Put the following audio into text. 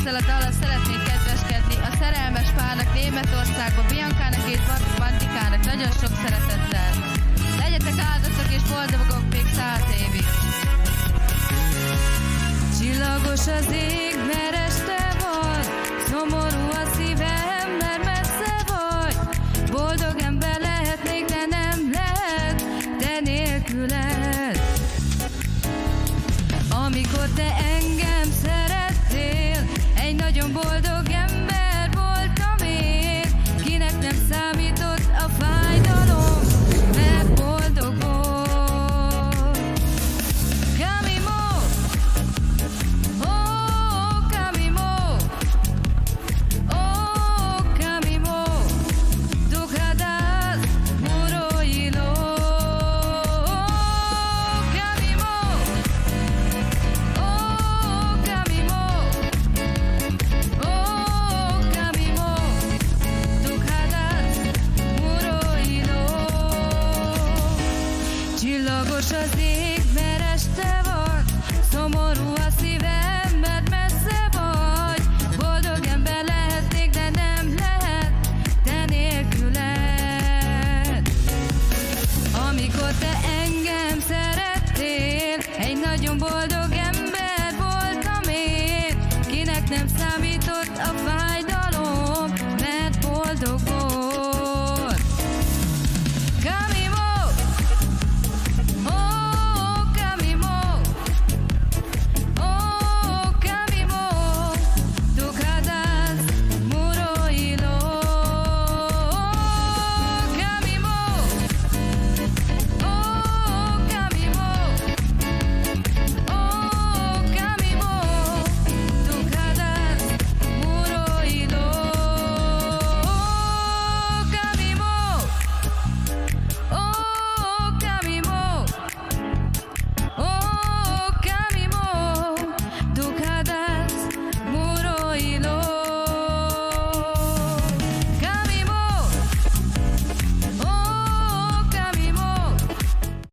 tisztelet alatt szeretnék kedveskedni a szerelmes párnak Németországban, Biancának és Bantikának nagyon sok szeretettel. Legyetek áldozatok és boldogok még 100 évig. Csillagos az ég, mert este van, szomorú a szívem.